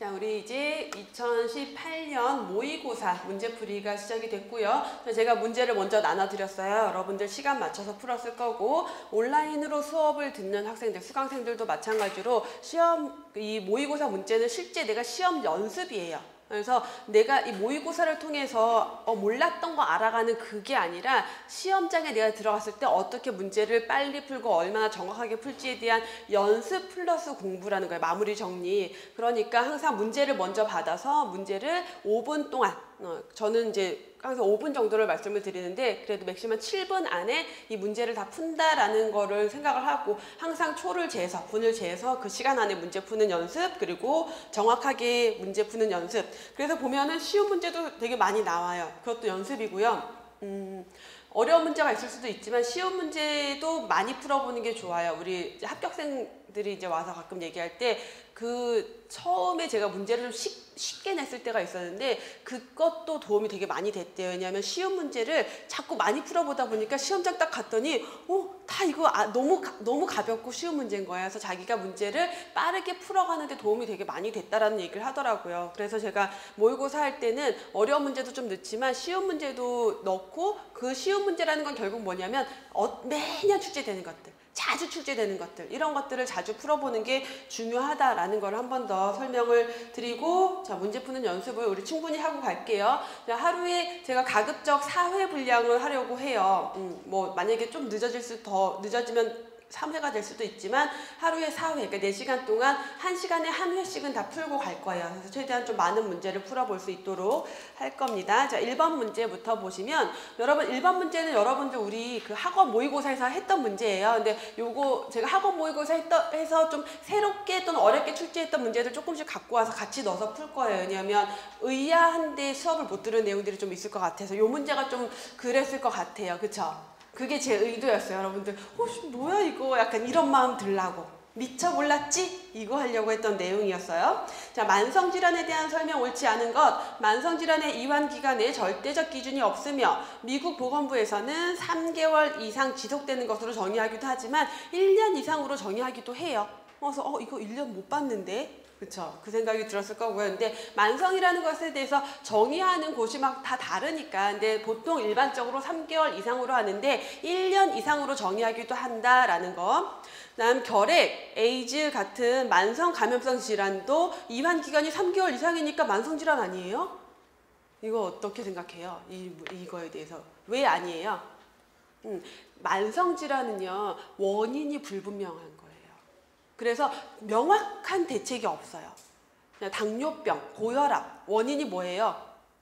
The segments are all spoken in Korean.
자, 우리 이제 2018년 모의고사 문제풀이가 시작이 됐고요. 제가 문제를 먼저 나눠드렸어요. 여러분들 시간 맞춰서 풀었을 거고, 온라인으로 수업을 듣는 학생들, 수강생들도 마찬가지로 이 모의고사 문제는 실제 내가 시험 연습이에요. 그래서 내가 이 모의고사를 통해서 몰랐던 거 알아가는 그게 아니라 시험장에 내가 들어갔을 때 어떻게 문제를 빨리 풀고 얼마나 정확하게 풀지에 대한 연습 플러스 공부라는 거예요. 마무리 정리. 그러니까 항상 문제를 먼저 받아서 문제를 5분 동안 저는 이제 항상 5분 정도를 말씀을 드리는데 그래도 맥시멈 7분 안에 이 문제를 다 푼다라는 거를 생각을 하고 항상 초를 재서 분을 재서 그 시간 안에 문제 푸는 연습 그리고 정확하게 문제 푸는 연습. 그래서 보면은 쉬운 문제도 되게 많이 나와요. 그것도 연습이고요. 어려운 문제가 있을 수도 있지만 쉬운 문제도 많이 풀어보는 게 좋아요. 우리 이제 합격생들이 이제 와서 가끔 얘기할 때 처음에 제가 문제를 좀 쉽게 냈을 때가 있었는데 그것도 도움이 되게 많이 됐대요. 왜냐하면 쉬운 문제를 자꾸 많이 풀어보다 보니까 시험장 딱 갔더니 다 이거 너무 가볍고 쉬운 문제인 거예요. 그래서 자기가 문제를 빠르게 풀어가는데 도움이 되게 많이 됐다라는 얘기를 하더라고요. 그래서 제가 모의고사 할 때는 어려운 문제도 좀 넣지만 쉬운 문제도 넣고 그 쉬운 문제라는 건 결국 뭐냐면 매년 출제되는 것들, 자주 출제되는 것들, 이런 것들을 자주 풀어보는 게 중요하다라는 걸 한 번 더 설명을 드리고, 자, 문제 푸는 연습을 우리 충분히 하고 갈게요. 하루에 제가 가급적 4회 분량을 하려고 해요. 뭐 만약에 좀 늦어지면 3회가 될 수도 있지만 하루에 4회, 그러니까 4시간 동안 1시간에 1회씩은 다 풀고 갈 거예요. 그래서 최대한 좀 많은 문제를 풀어볼 수 있도록 할 겁니다. 자, 1번 문제부터 보시면 여러분 1번 문제는 여러분들 우리 그 학원 모의고사에서 했던 문제예요. 근데 요거 제가 학원 모의고사 해서 좀 새롭게 또는 어렵게 출제했던 문제들 조금씩 갖고 와서 같이 넣어서 풀 거예요. 왜냐하면 의아한데 수업을 못 들은 내용들이 좀 있을 것 같아서 요 문제가 좀 그랬을 것 같아요. 그쵸? 그게 제 의도였어요. 여러분들 뭐야 이거 약간 이런 마음 들라고 미처 몰랐지? 이거 하려고 했던 내용이었어요. 자, 만성질환에 대한 설명 옳지 않은 것. 만성질환의 이완기간에 절대적 기준이 없으며 미국 보건부에서는 3개월 이상 지속되는 것으로 정의하기도 하지만 1년 이상으로 정의하기도 해요. 그래서 이거 1년 못 봤는데? 그쵸? 그 생각이 들었을 거고요. 근데 만성이라는 것에 대해서 정의하는 곳이 막 다 다르니까. 근데 보통 일반적으로 3개월 이상으로 하는데 1년 이상으로 정의하기도 한다라는 거. 그다음 결핵, 에이즈 같은 만성 감염성 질환도 이완 기간이 3개월 이상이니까 만성 질환 아니에요? 이거 어떻게 생각해요? 이거에 대해서. 왜 아니에요? 만성 질환은요, 원인이 불분명한 거예요. 그래서 명확한 대책이 없어요. 당뇨병, 고혈압, 원인이 뭐예요?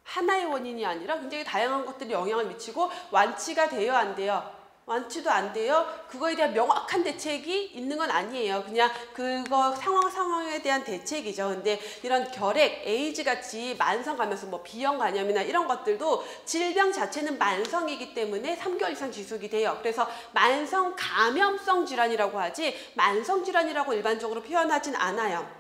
하나의 원인이 아니라 굉장히 다양한 것들이 영향을 미치고 완치가 돼요, 안 돼요? 완치도 안 돼요. 그거에 대한 명확한 대책이 있는 건 아니에요. 그냥 그거 상황에 대한 대책이죠. 근데 이런 결핵, 에이즈 같이 만성 감염성, B형 간염이나 이런 것들도 질병 자체는 만성이기 때문에 3개월 이상 지속이 돼요. 그래서 만성 감염성 질환이라고 하지 만성 질환이라고 일반적으로 표현하진 않아요.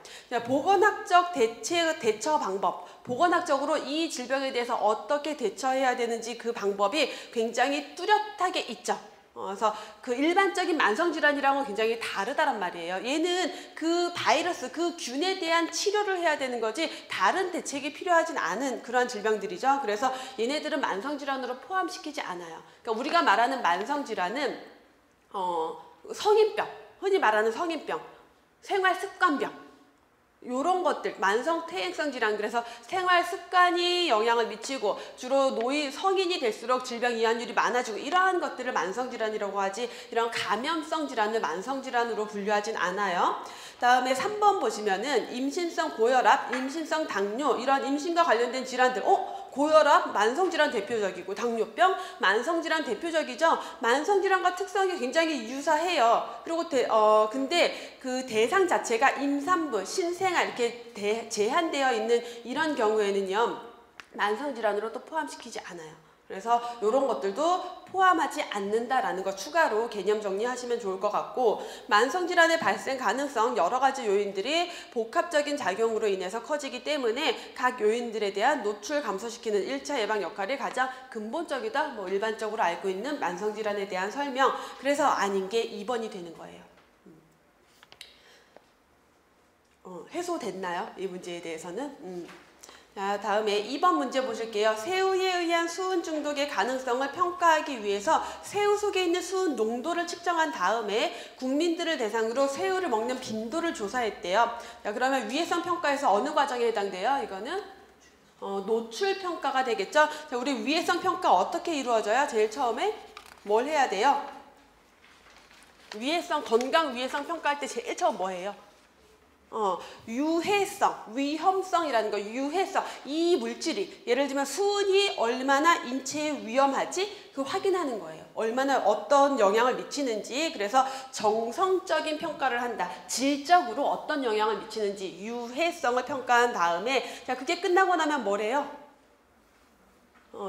보건학적 대처 방법, 보건학적으로 이 질병에 대해서 어떻게 대처해야 되는지 그 방법이 굉장히 뚜렷하게 있죠. 그래서 그 일반적인 만성질환이랑은 굉장히 다르다란 말이에요. 얘는 그 바이러스, 그 균에 대한 치료를 해야 되는 거지 다른 대책이 필요하진 않은 그러한 질병들이죠. 그래서 얘네들은 만성질환으로 포함시키지 않아요. 그러니까 우리가 말하는 만성질환은 성인병, 흔히 말하는 성인병, 생활습관병, 요런 것들, 만성 퇴행성 질환, 그래서 생활 습관이 영향을 미치고 주로 성인이 될수록 질병 이완율이 많아지고 이러한 것들을 만성 질환이라고 하지 이런 감염성 질환을 만성 질환으로 분류하진 않아요. 다음에 3번 보시면은 임신성 고혈압, 임신성 당뇨, 이런 임신과 관련된 질환들, 고혈압, 만성질환 대표적이고 당뇨병, 만성질환 대표적이죠. 만성질환과 특성이 굉장히 유사해요. 그리고 근데 그 대상 자체가 임산부, 신생아 이렇게 제한되어 있는 이런 경우에는요. 만성질환으로 또 포함시키지 않아요. 그래서 이런 것들도 포함하지 않는다라는 거 추가로 개념 정리하시면 좋을 것 같고, 만성질환의 발생 가능성 여러 가지 요인들이 복합적인 작용으로 인해서 커지기 때문에 각 요인들에 대한 노출 감소시키는 1차 예방 역할이 가장 근본적이다. 일반적으로 알고 있는 만성질환에 대한 설명. 그래서 아닌 게 2번이 되는 거예요. 해소됐나요? 이 문제에 대해서는. 자, 다음에 2번 문제 보실게요. 새우에 의한 수은 중독의 가능성을 평가하기 위해서 새우 속에 있는 수은 농도를 측정한 다음에 국민들을 대상으로 새우를 먹는 빈도를 조사했대요. 자, 그러면 위해성 평가에서 어느 과정에 해당돼요? 이거는 노출 평가가 되겠죠? 자, 우리 위해성 평가 어떻게 이루어져요? 제일 처음에 뭘 해야 돼요? 건강 위해성 평가할 때 제일 처음 뭐 해요? 유해성, 위험성이라는 거, 유해성. 이 물질이, 예를 들면 수은이 얼마나 인체에 위험하지? 그 확인하는 거예요. 얼마나 어떤 영향을 미치는지. 그래서 정성적인 평가를 한다. 질적으로 어떤 영향을 미치는지 유해성을 평가한 다음에, 자, 그게 끝나고 나면 뭐래요?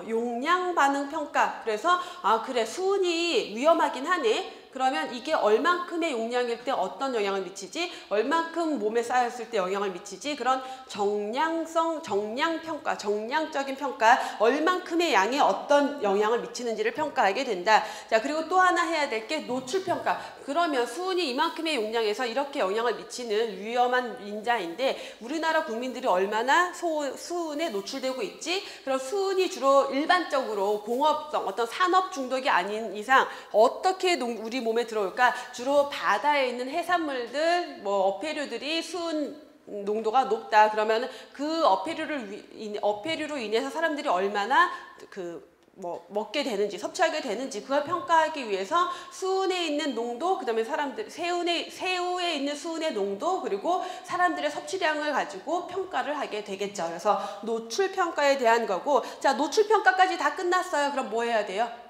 용량 반응 평가. 그래서 그래, 수은이 위험하긴 하네. 그러면 이게 얼만큼의 용량일 때 어떤 영향을 미치지? 얼만큼 몸에 쌓였을 때 영향을 미치지? 그런 정량평가, 정량적인 평가, 얼만큼의 양에 어떤 영향을 미치는지를 평가하게 된다. 자, 그리고 또 하나 해야 될 게 노출평가. 그러면 수은이 이만큼의 용량에서 이렇게 영향을 미치는 위험한 인자인데 우리나라 국민들이 얼마나 수은에 노출되고 있지? 그럼 수은이 주로 일반적으로 공업성, 어떤 산업 중독이 아닌 이상 어떻게 우리 몸에 들어올까? 주로 바다에 있는 해산물들, 어패류들이 수은 농도가 높다. 그러면 그 어패류로 인해서 사람들이 얼마나 먹게 되는지, 섭취하게 되는지 그걸 평가하기 위해서 수은에 있는 농도, 그다음에 새우에 있는 수은의 농도, 그리고 사람들의 섭취량을 가지고 평가를 하게 되겠죠. 그래서 노출 평가에 대한 거고, 자, 노출 평가까지 다 끝났어요. 그럼 뭐 해야 돼요?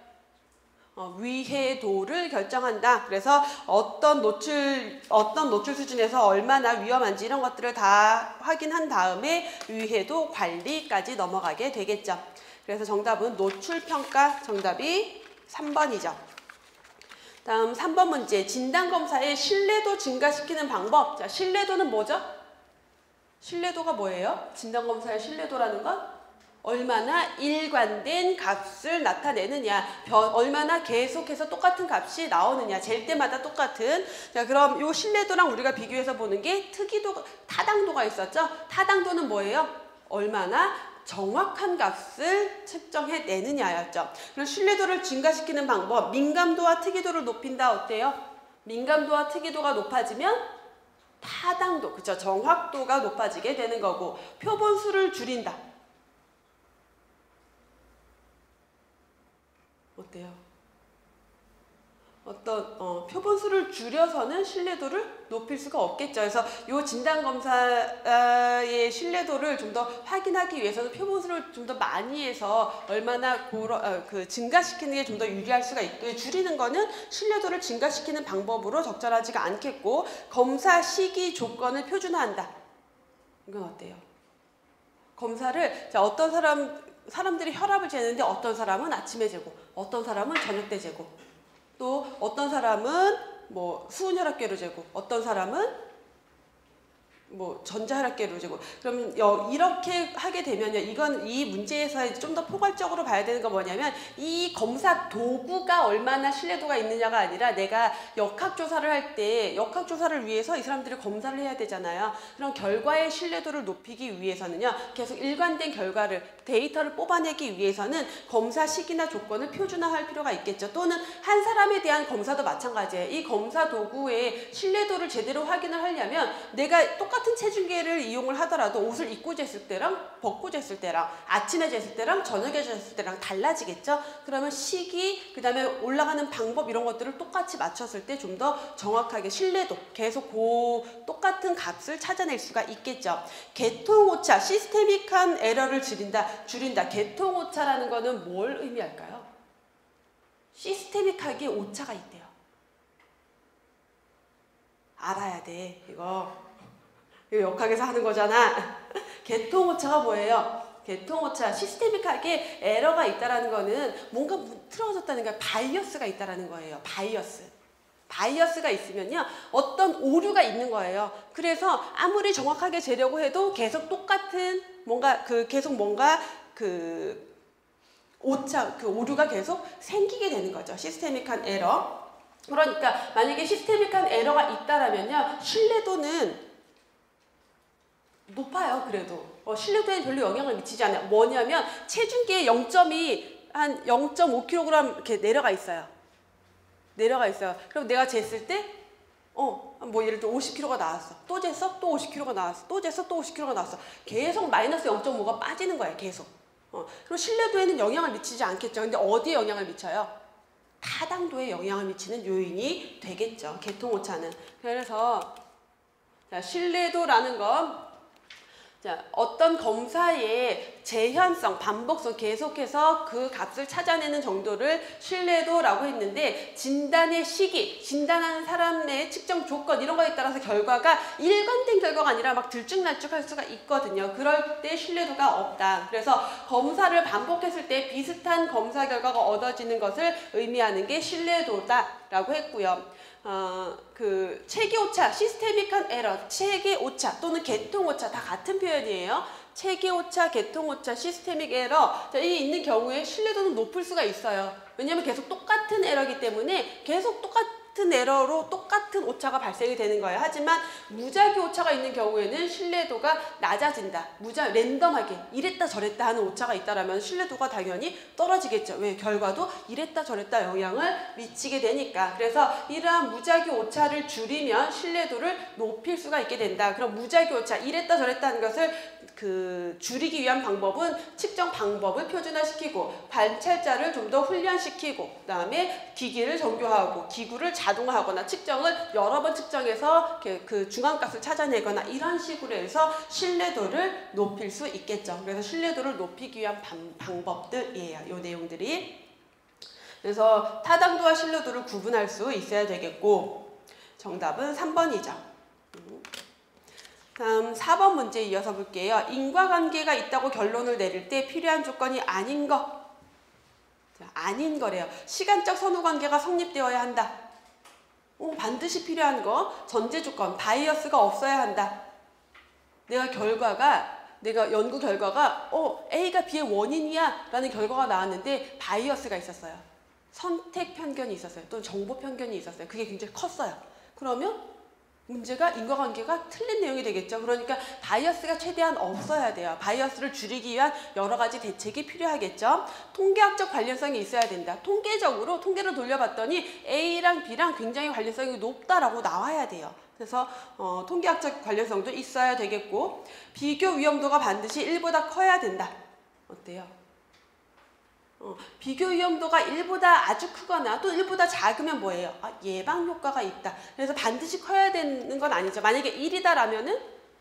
위해도를 결정한다. 그래서 어떤 노출 수준에서 얼마나 위험한지 이런 것들을 다 확인한 다음에 위해도 관리까지 넘어가게 되겠죠. 그래서 정답은 노출평가, 정답이 3번이죠. 다음 3번 문제. 진단검사의 신뢰도 증가시키는 방법. 자, 신뢰도는 뭐죠? 신뢰도가 뭐예요? 진단검사의 신뢰도라는 건? 얼마나 일관된 값을 나타내느냐, 얼마나 계속해서 똑같은 값이 나오느냐, 잴 때마다 똑같은. 자, 그럼 요 신뢰도랑 우리가 비교해서 보는 게 타당도가 있었죠? 타당도는 뭐예요? 얼마나 정확한 값을 측정해내느냐였죠. 그럼 신뢰도를 증가시키는 방법, 민감도와 특이도를 높인다. 어때요? 민감도와 특이도가 높아지면 타당도, 그쵸? 정확도가 높아지게 되는 거고, 표본수를 줄인다. 어때요? 표본수를 줄여서는 신뢰도를 높일 수가 없겠죠. 그래서 이 진단검사의 신뢰도를 좀 더 확인하기 위해서는 표본수를 좀 더 많이 해서 얼마나 증가시키는 게 좀 더 유리할 수가 있고요. 줄이는 거는 신뢰도를 증가시키는 방법으로 적절하지가 않겠고, 검사 시기 조건을 표준화한다. 이건 어때요? 검사를, 자, 어떤 사람들이 혈압을 재는데 어떤 사람은 아침에 재고, 어떤 사람은 저녁 때 재고, 또 어떤 사람은 수은혈압계로 재고, 어떤 사람은 전자혈압계로 재고. 그럼 이렇게 하게 되면요, 이 문제에서 좀 더 포괄적으로 봐야 되는 건 뭐냐면, 이 검사 도구가 얼마나 신뢰도가 있느냐가 아니라, 내가 역학조사를 할 때 역학조사를 위해서 이 사람들이 검사를 해야 되잖아요. 그럼 결과의 신뢰도를 높이기 위해서는요, 계속 일관된 데이터를 뽑아내기 위해서는 검사 시기나 조건을 표준화할 필요가 있겠죠. 또는 한 사람에 대한 검사도 마찬가지예요. 이 검사 도구의 신뢰도를 제대로 확인을 하려면 내가 똑같은 체중계를 이용을 하더라도 옷을 입고 쟀을 때랑 벗고 쟀을 때랑 아침에 쟀을 때랑 저녁에 쟀을 때랑 달라지겠죠. 그러면 시기, 그 다음에 올라가는 방법, 이런 것들을 똑같이 맞췄을 때 좀 더 정확하게 신뢰도, 계속 똑같은 값을 찾아낼 수가 있겠죠. 계통오차, 시스테믹한 에러를 줄인다. 계통오차라는 거는 뭘 의미할까요? 시스테믹하게 오차가 있대요. 알아야 돼. 이거 역학에서 하는 거잖아. 계통오차가 뭐예요? 계통오차, 시스테믹하게 에러가 있다라는 거는 뭔가 틀어졌다는 거예요. 바이어스가 있다라는 거예요. 바이어스가 있으면요, 어떤 오류가 있는 거예요. 그래서 아무리 정확하게 재려고 해도 계속 똑같은 오류가 계속 생기게 되는 거죠. 시스테믹한 에러. 그러니까 만약에 시스테믹한 에러가 있다라면요, 신뢰도는 높아요. 그래도 신뢰도에 별로 영향을 미치지 않아요. 뭐냐면 체중계의 0점이 한 0.5kg 이렇게 내려가 있어요. 그럼 내가 jes을 때 뭐 예를 들어 50kg가 나왔어. 또 쟀어? 또 50kg가 나왔어. 또 쟀어? 또 50kg가 나왔어. 계속 마이너스 0.5가 빠지는 거예요. 계속. 그럼 신뢰도에는 영향을 미치지 않겠죠. 근데 어디에 영향을 미쳐요? 타당도에 영향을 미치는 요인이 되겠죠. 계통오차는. 그래서 자, 신뢰도라는 건 자, 어떤 검사의 재현성, 반복성 계속해서 그 값을 찾아내는 정도를 신뢰도라고 했는데 진단의 시기, 진단하는 사람의 측정 조건 이런 거에 따라서 결과가 일관된 결과가 아니라 막 들쭉날쭉할 수가 있거든요. 그럴 때 신뢰도가 없다. 그래서 검사를 반복했을 때 비슷한 검사 결과가 얻어지는 것을 의미하는 게 신뢰도다라고 했고요. 그 체계오차, 시스테믹한 에러, 체계오차 또는 계통오차 다 같은 표현이에요. 체계오차, 계통오차, 시스테믹 에러 이 있는 경우에 신뢰도는 높을 수가 있어요. 왜냐하면 계속 똑같은 에러이기 때문에 계속 똑같은 에러로 똑같은 오차가 발생이 되는 거예요. 하지만 무작위 오차가 있는 경우에는 신뢰도가 낮아진다. 랜덤하게 이랬다 저랬다 하는 오차가 있다라면 신뢰도가 당연히 떨어지겠죠. 왜? 결과도 이랬다 저랬다 영향을 미치게 되니까. 그래서 이러한 무작위 오차를 줄이면 신뢰도를 높일 수가 있게 된다. 그럼 무작위 오차, 이랬다 저랬다 하는 것을 줄이기 위한 방법은 측정 방법을 표준화시키고 관찰자를 좀 더 훈련시키고 그다음에 기기를 정교화하고 기구를 자동화하거나 측정을 여러 번 측정해서 그 중앙값을 찾아내거나 이런 식으로 해서 신뢰도를 높일 수 있겠죠. 그래서 신뢰도를 높이기 위한 방법들이에요. 이 내용들이. 그래서 타당도와 신뢰도를 구분할 수 있어야 되겠고 정답은 3번이죠. 다음 4번 문제 이어서 볼게요. 인과관계가 있다고 결론을 내릴 때 필요한 조건이 아닌 거. 자, 아닌 거래요. 시간적 선후관계가 성립되어야 한다. 반드시 필요한 거. 전제 조건. 바이어스가 없어야 한다. 내가 연구 결과가 A가 B의 원인이야 라는 결과가 나왔는데 바이어스가 있었어요. 선택 편견이 있었어요. 또는 정보 편견이 있었어요. 그게 굉장히 컸어요. 그러면 문제가 인과관계가 틀린 내용이 되겠죠. 그러니까 바이어스가 최대한 없어야 돼요. 바이어스를 줄이기 위한 여러 가지 대책이 필요하겠죠. 통계학적 관련성이 있어야 된다. 통계적으로 통계를 돌려봤더니 A랑 B랑 굉장히 관련성이 높다라고 나와야 돼요. 그래서 통계학적 관련성도 있어야 되겠고 비교 위험도가 반드시 1보다 커야 된다. 어때요? 비교 위험도가 1보다 아주 크거나 또 1보다 작으면 뭐예요? 예방 효과가 있다. 그래서 반드시 커야 되는 건 아니죠. 만약에 1이다라면은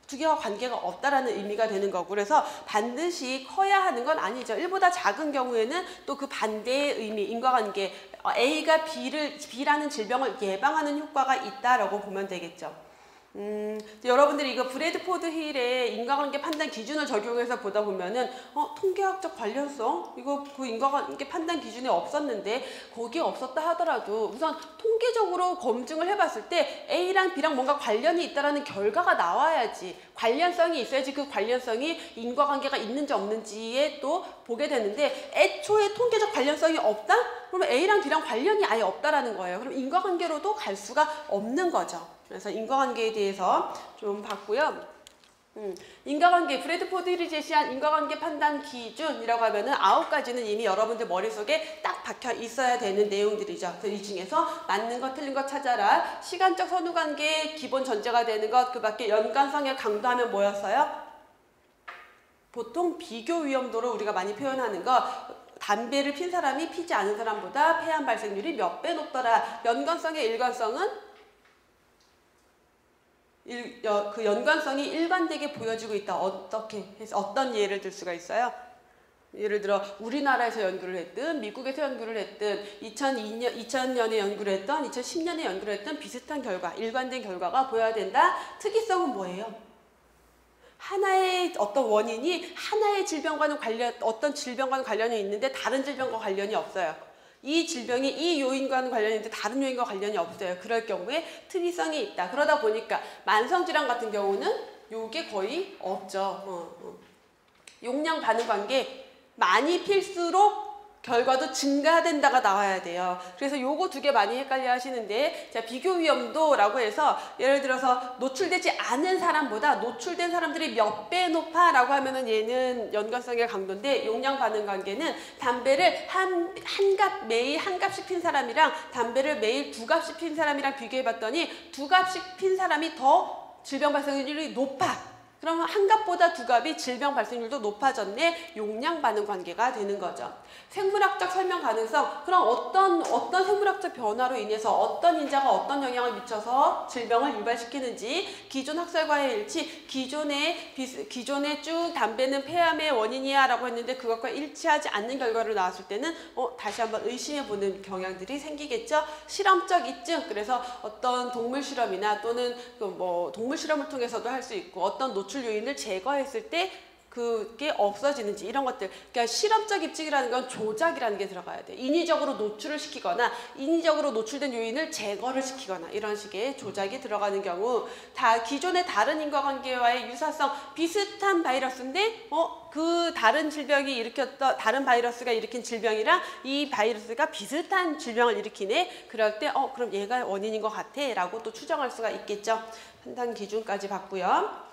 두 개와 관계가 없다라는 의미가 되는 거고 그래서 반드시 커야 하는 건 아니죠. 1보다 작은 경우에는 또 그 반대의 의미, 인과관계 A가 B라는 질병을 예방하는 효과가 있다라고 보면 되겠죠. 여러분들이 이거 브래드포드 힐의 인과관계 판단 기준을 적용해서 보다 보면은 통계학적 관련성 이거 그 인과관계 판단 기준에 없었는데 거기에 없었다 하더라도 우선 통계적으로 검증을 해봤을 때 A랑 B랑 뭔가 관련이 있다라는 결과가 나와야지 관련성이 있어야지 그 관련성이 인과관계가 있는지 없는지에 또 보게 되는데 애초에 통계적 관련성이 없다? 그러면 A랑 B랑 관련이 아예 없다라는 거예요. 그럼 인과관계로도 갈 수가 없는 거죠. 그래서 인과관계에 대해서 좀 봤고요. 인과관계, 브래드포드 힐이 제시한 인과관계 판단 기준이라고 하면은 9가지는 이미 여러분들 머릿속에 딱 박혀 있어야 되는 내용들이죠. 그래서 이 중에서 맞는 것, 틀린 것 찾아라. 시간적 선후관계의 기본 전제가 되는 것, 그 밖에 연관성의 강도하면 뭐였어요? 보통 비교 위험도로 우리가 많이 표현하는 거 담배를 핀 사람이 피지 않은 사람보다 폐암 발생률이 몇 배 높더라. 연관성의 일관성은 그 연관성이 일관되게 보여지고 있다. 어떻게 해서 어떤 예를 들 수가 있어요? 예를 들어 우리나라에서 연구를 했든 미국에서 연구를 했든 2000년에 연구를 했던 2010년에 연구를 했던 비슷한 결과, 일관된 결과가 보여야 된다. 특이성은 뭐예요? 하나의 어떤 원인이 하나의 질병과는 어떤 질병과는 관련이 있는데 다른 질병과 관련이 없어요. 이 질병이 이 요인과는 관련이 있는데 다른 요인과 관련이 없어요. 그럴 경우에 특이성이 있다. 그러다 보니까 만성질환 같은 경우는 요게 거의 없죠. 용량 반응 관계 많이 필수록 결과도 증가된다가 나와야 돼요. 그래서 요거 두 개 많이 헷갈려 하시는데, 자, 비교 위험도라고 해서 예를 들어서 노출되지 않은 사람보다 노출된 사람들이 몇 배 높아 라고 하면은 얘는 연관성의 강도인데, 용량 반응 관계는 담배를 매일 한 갑씩 핀 사람이랑 담배를 매일 두 갑씩 핀 사람이랑 비교해 봤더니 두 갑씩 핀 사람이 더 질병 발생률이 높아. 그러면 한 갑보다 두 갑이 질병 발생률도 높아졌네. 용량 반응 관계가 되는 거죠. 생물학적 설명 가능성. 그럼 어떤 생물학적 변화로 인해서 어떤 인자가 어떤 영향을 미쳐서 질병을 유발시키는지, 기존 학설과의 일치, 기존에 쭉 담배는 폐암의 원인이야 라고 했는데 그것과 일치하지 않는 결과로 나왔을 때는 다시 한번 의심해보는 경향들이 생기겠죠. 실험적 입증. 그래서 어떤 동물 실험이나 또는 동물 실험을 통해서도 할 수 있고, 어떤 노출 요인을 제거했을 때 그게 없어지는지, 이런 것들. 그러니까 실험적 입증이라는 건 조작이라는 게 들어가야 돼. 인위적으로 노출을 시키거나 인위적으로 노출된 요인을 제거를 시키거나 이런 식의 조작이 들어가는 경우, 기존의 다른 인과관계와의 유사성, 비슷한 바이러스인데 그 다른 다른 바이러스가 일으킨 질병이랑 이 바이러스가 비슷한 질병을 일으키네. 그럴 때 그럼 얘가 원인인 것 같아 라고 또 추정할 수가 있겠죠. 판단 기준까지 봤고요.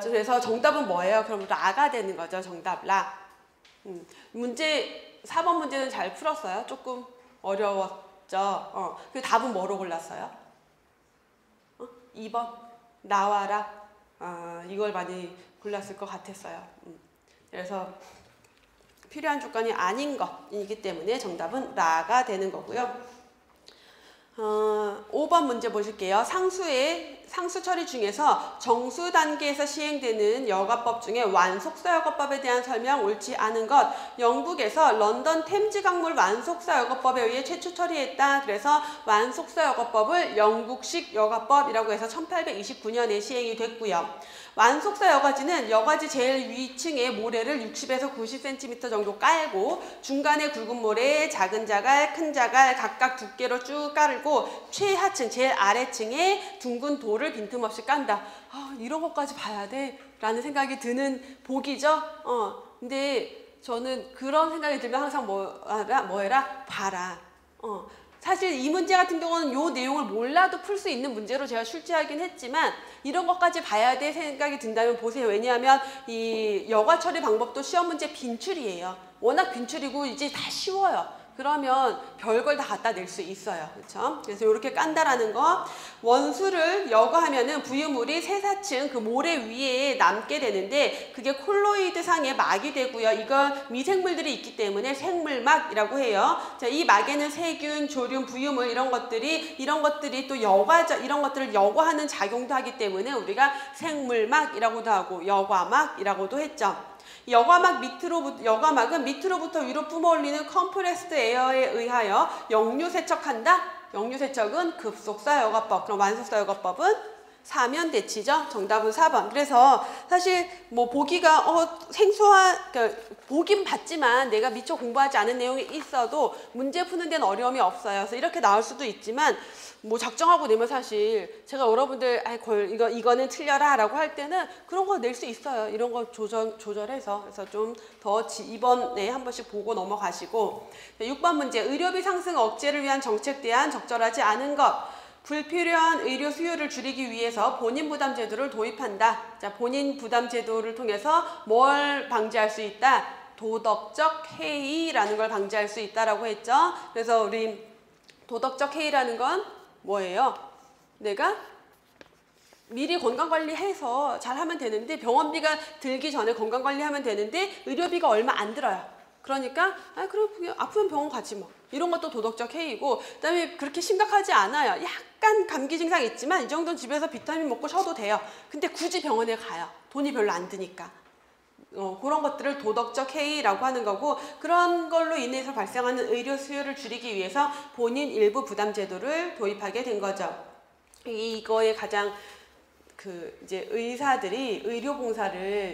그래서 정답은 뭐예요? 그럼 라가 되는 거죠. 정답 라. 4번 문제는 잘 풀었어요? 조금 어려웠죠? 그 답은 뭐로 골랐어요? 2번 나와라. 이걸 많이 골랐을 것 같았어요. 그래서 필요한 조건이 아닌 것이기 때문에 정답은 라가 되는 거고요. 5번 문제 보실게요. 상수 처리 중에서 정수 단계에서 시행되는 여가법 중에 완속사 여가법에 대한 설명 옳지 않은 것. 영국에서 런던 템즈 강물 완속사 여가법에 의해 최초 처리했다. 그래서 완속사 여가법을 영국식 여가법이라고 해서 1829년에 시행이 됐고요. 완속사 여과지는 여과지 제일 위층에 모래를 60에서 90cm 정도 깔고 중간에 굵은 모래에 작은 자갈, 큰 자갈 각각 두께로 쭉 깔고 최하층, 제일 아래층에 둥근 돌을 빈틈없이 깐다. 이런 것까지 봐야 돼? 라는 생각이 드는 복이죠. 근데 저는 그런 생각이 들면 항상 뭐해라? 봐라. 사실 이 문제 같은 경우는 이 내용을 몰라도 풀 수 있는 문제로 제가 출제하긴 했지만, 이런 것까지 봐야 돼 생각이 든다면 보세요. 왜냐하면 이 여과 처리 방법도 시험 문제 빈출이에요. 워낙 빈출이고 이제 다 쉬워요. 그러면 별걸 다 갖다 낼 수 있어요. 그렇죠? 그래서 이렇게 깐다라는 거. 원수를 여과하면은 부유물이 세사층 그 모래 위에 남게 되는데 그게 콜로이드 상의 막이 되고요. 이건 미생물들이 있기 때문에 생물막이라고 해요. 자, 이 막에는 세균, 조륨, 부유물 이런 것들이 또 이런 것들을 여과하는 작용도 하기 때문에 우리가 생물막이라고도 하고 여과막이라고도 했죠. 여과막은 밑으로부터 위로 뿜어올리는 컴프레스드 에어에 의하여 영유 세척한다. 영유 세척은 급속사 여과법. 그럼 완속사 여과법은 사면 대치죠. 정답은 4번. 그래서 사실 보기가 그러니까 보긴 봤지만 내가 미처 공부하지 않은 내용이 있어도 문제 푸는 데는 어려움이 없어요. 그래서 이렇게 나올 수도 있지만 작정하고 내면 사실 제가 여러분들 이거는 틀려라 라고 할 때는 그런 거 낼 수 있어요. 이런 거 조절해서. 그래서 좀 더 이번에 한 번씩 보고 넘어가시고. 6번 문제. 의료비 상승 억제를 위한 정책 대안 적절하지 않은 것. 불필요한 의료 수요를 줄이기 위해서 본인 부담 제도를 도입한다. 자, 본인 부담 제도를 통해서 뭘 방지할 수 있다? 도덕적 해이라는 걸 방지할 수 있다라고 했죠. 그래서 우리 도덕적 해이라는 건 뭐예요? 내가 미리 건강관리해서 잘 하면 되는데, 병원비가 들기 전에 건강관리하면 되는데 의료비가 얼마 안 들어요. 그러니까 그럼 아프면 병원 가지 뭐. 이런 것도 도덕적 해이고, 그다음에 그렇게 심각하지 않아요. 약간 감기 증상 있지만 이 정도는 집에서 비타민 먹고 쉬어도 돼요. 근데 굳이 병원에 가요. 돈이 별로 안 드니까. 그런 것들을 도덕적 해이라고 하는 거고, 그런 걸로 인해서 발생하는 의료 수요를 줄이기 위해서 본인 일부 부담 제도를 도입하게 된 거죠. 이거에 가장 이제 의사들이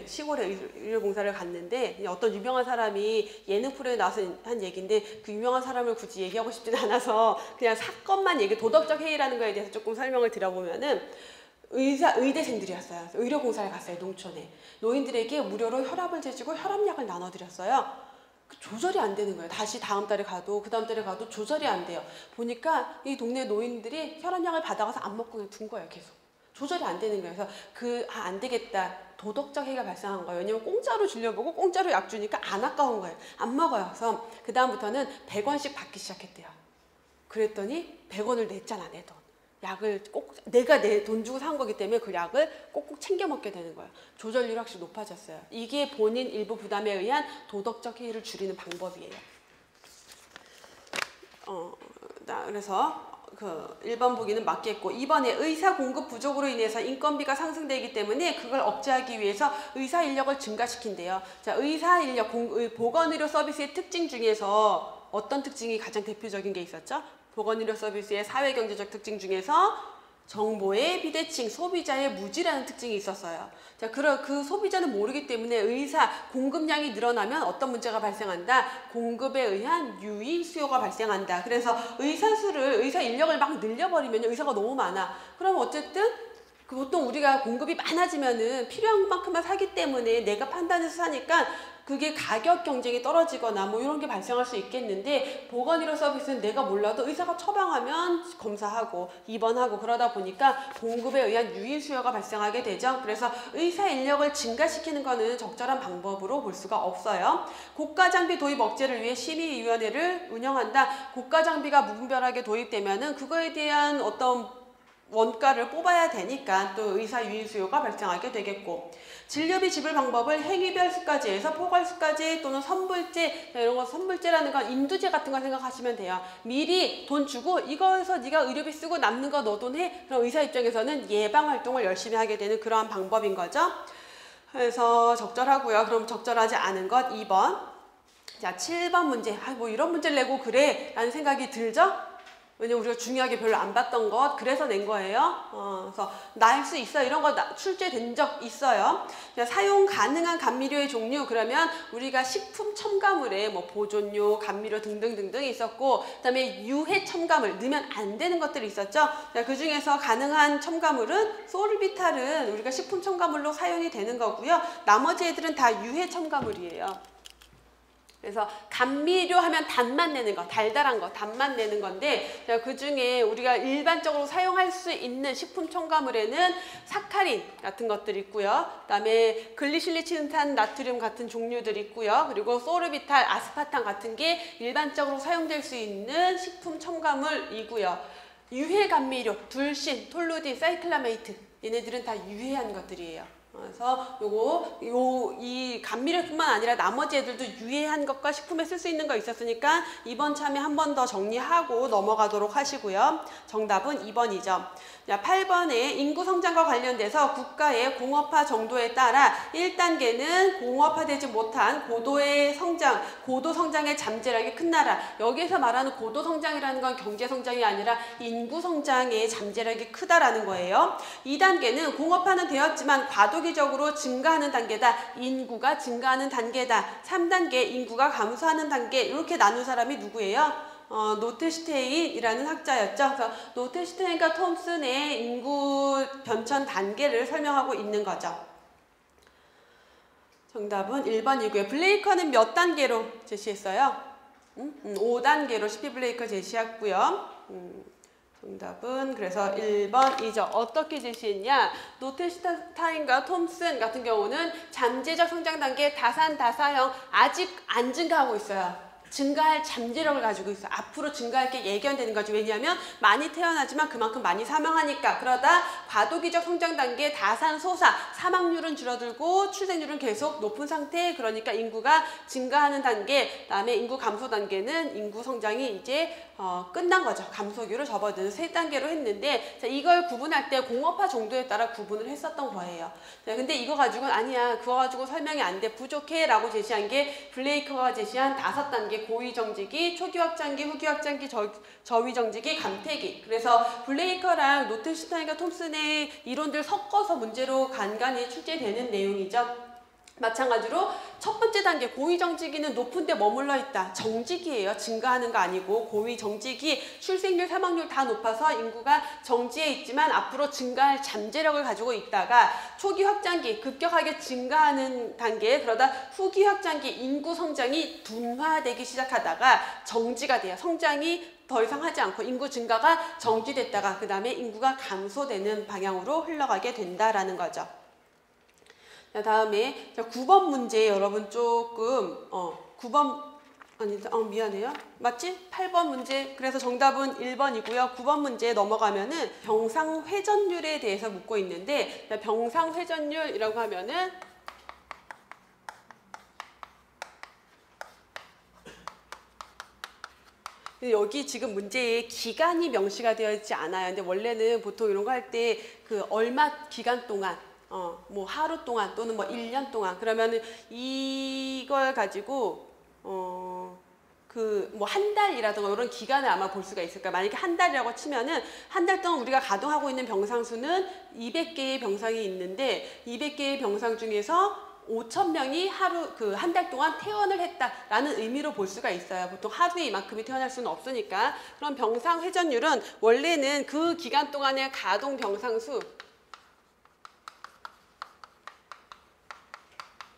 시골에 의료봉사를 갔는데, 어떤 유명한 사람이 예능 프로에 나와서 한 얘기인데 그 유명한 사람을 굳이 얘기하고 싶진 않아서 그냥 사건만 도덕적 해이라는 거에 대해서 조금 설명을 드려보면은, 의대생들이었어요. 의료봉사를 갔어요. 농촌에. 노인들에게 무료로 혈압을 재주고 혈압약을 나눠드렸어요. 조절이 안 되는 거예요. 다시 다음 달에 가도 그 다음 달에 가도 조절이 안 돼요. 보니까 이 동네 노인들이 혈압약을 받아가서 안 먹고 그냥 둔 거예요. 계속. 조절이 안 되는 거예요. 그래서 안 되겠다. 도덕적 해이가 발생한 거예요. 왜냐면 공짜로 주려보고 공짜로 약 주니까 안 아까운 거예요. 안 먹어요. 그래서 그 다음부터는 100원씩 받기 시작했대요. 그랬더니 100원을 냈잖아, 내 돈. 약을 꼭 내가 내 돈 주고 산 거기 때문에 그 약을 꼭꼭 챙겨 먹게 되는 거예요. 조절률이 확실히 높아졌어요. 이게 본인 일부 부담에 의한 도덕적 해이를 줄이는 방법이에요. 그래서 그 1번 보기는 맞겠고, 2번에 의사 공급 부족으로 인해서 인건비가 상승되기 때문에 그걸 억제하기 위해서 의사 인력을 증가시킨대요. 자, 의사 인력 보건의료 서비스의 특징 중에서 어떤 특징이 가장 대표적인 게 있었죠? 보건의료 서비스의 사회경제적 특징 중에서 정보의 비대칭, 소비자의 무지라는 특징이 있었어요. 자, 그 소비자는 모르기 때문에 의사 공급량이 늘어나면 어떤 문제가 발생한다? 공급에 의한 유의 수요가 발생한다. 그래서 의사 인력을 막 늘려버리면 의사가 너무 많아. 그럼 어쨌든 보통 우리가 공급이 많아지면은 필요한 만큼만 사기 때문에 내가 판단해서 사니까 그게 가격 경쟁이 떨어지거나 뭐 이런 게 발생할 수 있겠는데, 보건의료 서비스는 내가 몰라도 의사가 처방하면 검사하고 입원하고 그러다 보니까 공급에 의한 유의 수요가 발생하게 되죠. 그래서 의사 인력을 증가시키는 것은 적절한 방법으로 볼 수가 없어요. 고가 장비 도입 억제를 위해 심의위원회를 운영한다. 고가 장비가 무분별하게 도입되면은 그거에 대한 어떤 원가를 뽑아야 되니까 또 의사 유의 수요가 발생하게 되겠고, 진료비 지불 방법을 행위별 수가제에서 포괄수가제 또는 선불제, 이런 거 선불제라는 건 인두제 같은 거 생각하시면 돼요. 미리 돈 주고 이거에서 네가 의료비 쓰고 남는 거 너 돈 해. 그럼 의사 입장에서는 예방 활동을 열심히 하게 되는 그러한 방법인 거죠. 그래서 적절하고요. 그럼 적절하지 않은 것 2번. 자, 7번 문제. 뭐 이런 문제를 내고 그래 라는 생각이 들죠? 왜냐면 우리가 중요하게 별로 안 봤던 것, 그래서 낸 거예요. 그래서 나 할 수 있어 이런 거 출제된 적 있어요. 사용 가능한 감미료의 종류, 그러면 우리가 식품 첨가물에 뭐 보존료, 감미료 등등등등 있었고, 그다음에 유해 첨가물, 넣으면 안 되는 것들이 있었죠. 그 중에서 가능한 첨가물은 소르비탈은 우리가 식품 첨가물로 사용이 되는 거고요. 나머지 애들은 다 유해 첨가물이에요. 그래서 감미료 하면 단맛 내는 거, 달달한 거, 단맛 내는 건데, 그 중에 우리가 일반적으로 사용할 수 있는 식품 첨가물에는 사카린 같은 것들이 있고요. 그다음에 글리실리친산 나트륨 같은 종류들이 있고요. 그리고 소르비탈, 아스파탐 같은 게 일반적으로 사용될 수 있는 식품 첨가물이고요. 유해 감미료, 둘신, 톨루딘, 사이클라메이트, 얘네들은 다 유해한 것들이에요. 그래서 이 감미료뿐만 아니라 나머지 애들도 유해한 것과 식품에 쓸 수 있는 거 있었으니까 이번 참에 한 번 더 정리하고 넘어가도록 하시고요. 정답은 2번이죠. 8번에 인구 성장과 관련돼서 국가의 공업화 정도에 따라 1단계는 공업화되지 못한 고도의 성장, 고도 성장의 잠재력이 큰 나라. 여기에서 말하는 고도 성장이라는 건 경제 성장이 아니라 인구 성장의 잠재력이 크다라는 거예요. 2단계는 공업화는 되었지만 과도기적으로 증가하는 단계다. 인구가 증가하는 단계다. 3단계 인구가 감소하는 단계. 이렇게 나눈 사람이 누구예요? 노테슈테인이라는 학자였죠. 그래서 노테슈테인과 톰슨의 인구 변천 단계를 설명하고 있는 거죠. 정답은 1번이고요. 블레이커는 몇 단계로 제시했어요? 5단계로 CP 블레이커 제시했고요. 정답은 그래서 1번이죠. 어떻게 제시했냐? 노테슈타인과 톰슨 같은 경우는 잠재적 성장 단계 다산다사형 아직 안 증가하고 있어요. 증가할 잠재력을 가지고 있어. 앞으로 증가할 게 예견되는 거죠. 왜냐하면 많이 태어나지만 그만큼 많이 사망하니까. 그러다 과도기적 성장 단계 다산소사, 사망률은 줄어들고 출생률은 계속 높은 상태. 그러니까 인구가 증가하는 단계, 그다음에 인구 감소 단계는 인구 성장이 이제 끝난 거죠. 감소기로 접어드는 3단계로 했는데, 자, 이걸 구분할 때 공업화 정도에 따라 구분을 했었던 거예요. 자, 근데 이거 가지고는 아니야, 그거 가지고 설명이 안 돼, 부족해 라고 제시한 게 블레이커가 제시한 5단계 고위 정지기, 초기 확장기, 후기 확장기, 저위 정지기, 감퇴기. 그래서 블레이커랑 노테슈타인과 톰슨의 이론들 섞어서 문제로 간간히 출제되는 내용이죠. 마찬가지로 첫 번째 단계 고위정지기는 높은 데 머물러 있다. 정지기예요. 증가하는 거 아니고 고위정지기 출생률, 사망률 다 높아서 인구가 정지해 있지만 앞으로 증가할 잠재력을 가지고 있다가 초기 확장기 급격하게 증가하는 단계 그러다 후기 확장기 인구 성장이 둔화되기 시작하다가 정지가 돼요. 성장이 더 이상 하지 않고 인구 증가가 정지됐다가 그 다음에 인구가 감소되는 방향으로 흘러가게 된다라는 거죠. 자, 다음에 9번 문제 여러분 조금 9번 아니다. 미안해요. 맞지? 8번 문제. 그래서 정답은 1번이고요. 9번 문제 넘어가면은 병상회전율에 대해서 묻고 있는데 병상회전율이라고 하면은 여기 지금 문제에 기간이 명시가 되어 있지 않아요. 근데 원래는 보통 이런 거 할 때 그 얼마 기간 동안 뭐 하루 동안 또는 뭐 1년 동안 그러면은 이걸 가지고 그 뭐 한 달이라든가 이런 기간을 아마 볼 수가 있을 거예요. 만약에 한 달이라고 치면은 한 달 동안 우리가 가동하고 있는 병상 수는 200개의 병상이 있는데 200개의 병상 중에서 5,000명이 하루 한 달 동안 퇴원을 했다라는 의미로 볼 수가 있어요. 보통 하루에 이만큼이 퇴원할 수는 없으니까. 그럼 병상 회전율은 원래는 그 기간 동안의 가동 병상 수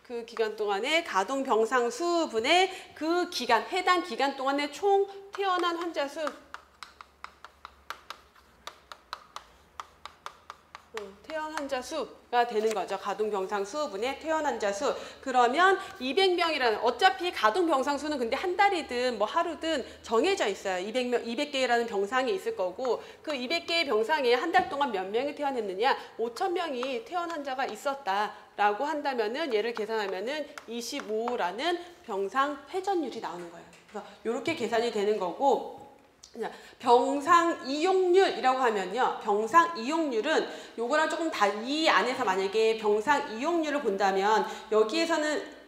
그 기간 동안의 가동 병상 수분의 그 기간, 해당 기간 동안의 총 퇴원한 환자 수 퇴원 환자 수가 되는 거죠. 가동 병상 수분의 퇴원 환자 수. 그러면 200명이라는 어차피 가동 병상 수는 근데 한 달이든 뭐 하루든 정해져 있어요. 200개라는 병상이 있을 거고 그 200개의 병상에 한 달 동안 몇 명이 퇴원했느냐? 5,000명이 퇴원 환자가 있었다라고 한다면은 얘를 계산하면은 25라는 병상 회전율이 나오는 거예요. 그래서 이렇게 계산이 되는 거고 병상 이용률이라고 하면요. 병상 이용률은 요거랑 조금 이 안에서 만약에 병상 이용률을 본다면 여기에서는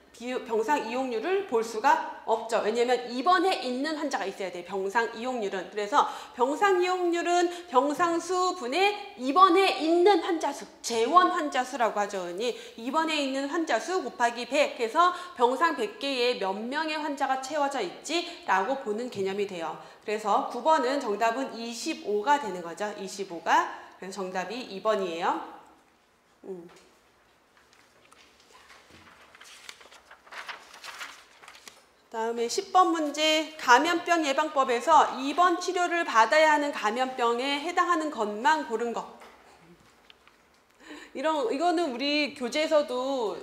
병상 이용률을 볼 수가 없죠. 왜냐하면 입원해 있는 환자가 있어야 돼요. 병상 이용률은. 그래서 병상 이용률은 병상 수 분의 입원해 있는 환자 수, 재원 환자 수라고 하죠. 입원해 있는 환자 수 곱하기 100 해서 병상 100개에 몇 명의 환자가 채워져 있지라고 보는 개념이 돼요. 그래서 9번은 정답은 25가 되는 거죠. 25가. 그래서 정답이 2번이에요. 다음에 10번 문제 감염병 예방법에서 입원 치료를 받아야 하는 감염병에 해당하는 것만 고른 것. 이거는 우리 교재에서도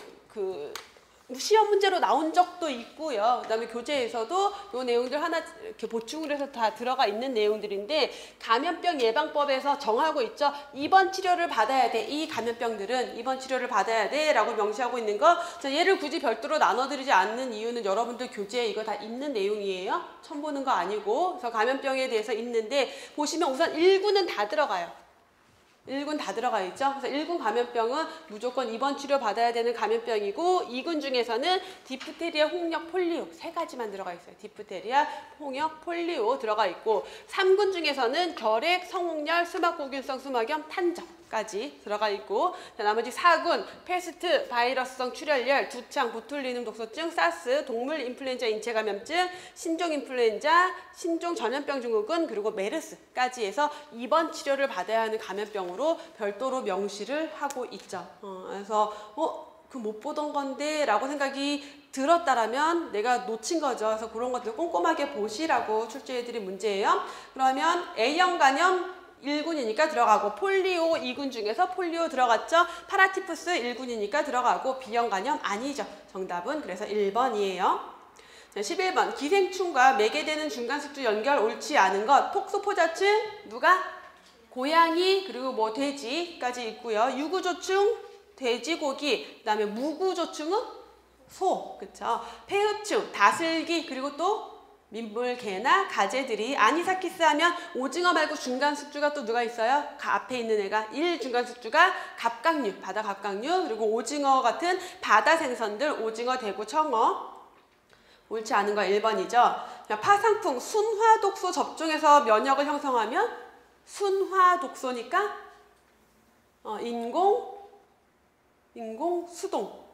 시험 문제로 나온 적도 있고요. 그다음에 교재에서도 이 내용들 하나 이렇게 보충을 해서 다 들어가 있는 내용들인데 감염병 예방법에서 정하고 있죠. 입원 치료를 받아야 돼. 이 감염병들은 입원 치료를 받아야 돼 라고 명시하고 있는 거. 자, 얘를 굳이 별도로 나눠드리지 않는 이유는 여러분들 교재에 이거 다 있는 내용이에요. 처음 보는 거 아니고. 그래서 감염병에 대해서 있는데 보시면 우선 1군은 다 들어가요. 1군 다 들어가 있죠. 그래서 1군 감염병은 무조건 입원 치료 받아야 되는 감염병이고 2군 중에서는 디프테리아, 홍역, 폴리오 세 가지만 들어가 있어요. 디프테리아, 홍역, 폴리오 들어가 있고 3군 중에서는 결핵, 성홍열, 수막고균성 수막염, 탄저까지 들어가 있고 나머지 4군 패스트, 바이러스성 출혈열, 두창, 보툴리눔 독소증, 사스, 동물 인플루엔자 인체 감염증, 신종 인플루엔자, 신종 전염병 증후군 그리고 메르스까지 해서 입원 치료를 받아야 하는 감염병으로 별도로 명시를 하고 있죠. 그래서 그 못 보던 건데 라고 생각이 들었다라면 내가 놓친 거죠. 그래서 그런 것들 꼼꼼하게 보시라고 출제해드린 문제예요. 그러면 A형 간염 1군이니까 들어가고 폴리오 2군 중에서 폴리오 들어갔죠. 파라티푸스 1군이니까 들어가고 B형 간염 아니죠. 정답은 그래서 1번이에요. 11번 기생충과 매개되는 중간숙주 연결 옳지 않은 것 톡소포자층 누가? 고양이 그리고 뭐 돼지까지 있고요. 유구조충 돼지고기 그다음에 무구조충은 소 그쵸? 폐흡충 다슬기 그리고 또 민물개나 가재들이 아니사키스 하면 오징어 말고 중간숙주가 또 누가 있어요? 앞에 있는 애가 1 중간숙주가 갑각류 바다 갑각류 그리고 오징어 같은 바다 생선들 오징어 대구 청어 옳지 않은 거 1번이죠. 파상풍 순화독소 접종해서 면역을 형성하면 순화독소니까 인공 수동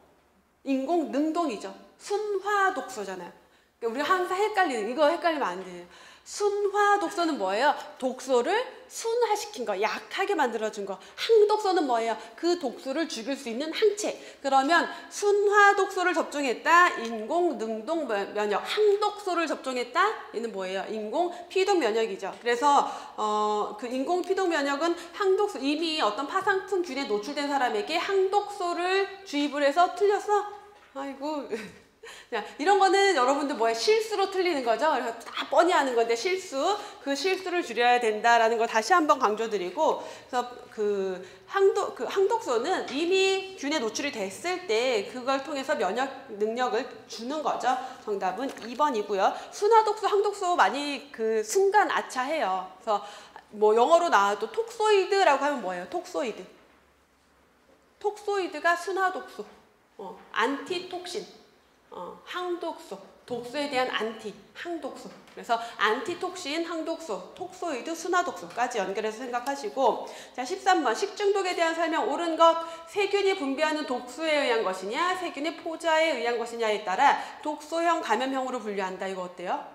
인공 능동이죠. 순화 독소잖아요. 그러니까 우리가 항상 헷갈리는, 이거 헷갈리면 안 돼요. 순화 독소는 뭐예요? 독소를 순화시킨 거, 약하게 만들어준 거. 항독소는 뭐예요? 그 독소를 죽일 수 있는 항체. 그러면 순화 독소를 접종했다, 인공 능동 면역. 항독소를 접종했다, 얘는 뭐예요? 인공 피독 면역이죠. 그래서 그 인공 피독 면역은 항독소, 이미 어떤 파상풍균에 노출된 사람에게 항독소를 주입을 해서 틀렸어? 아이고. 자, 이런 거는 여러분들 뭐야? 실수로 틀리는 거죠. 그래서 다 뻔히 하는 건데 실수, 그 실수를 줄여야 된다라는 거 다시 한번 강조드리고, 그래서 그 항독소는 이미 균에 노출이 됐을 때 그걸 통해서 면역 능력을 주는 거죠. 정답은 2번이고요. 순화독소, 항독소 많이 그 순간 아차해요. 그래서 뭐 영어로 나와도 톡소이드라고 하면 뭐예요? 톡소이드. 톡소이드가 순화독소, 안티톡신. 항독소, 독소에 대한 안티, 항독소. 그래서 안티톡신, 항독소, 톡소이드, 순화독소까지 연결해서 생각하시고, 자 13번 식중독에 대한 설명. 옳은 것, 세균이 분비하는 독소에 의한 것이냐, 세균의 포자에 의한 것이냐에 따라 독소형, 감염형으로 분류한다. 이거 어때요?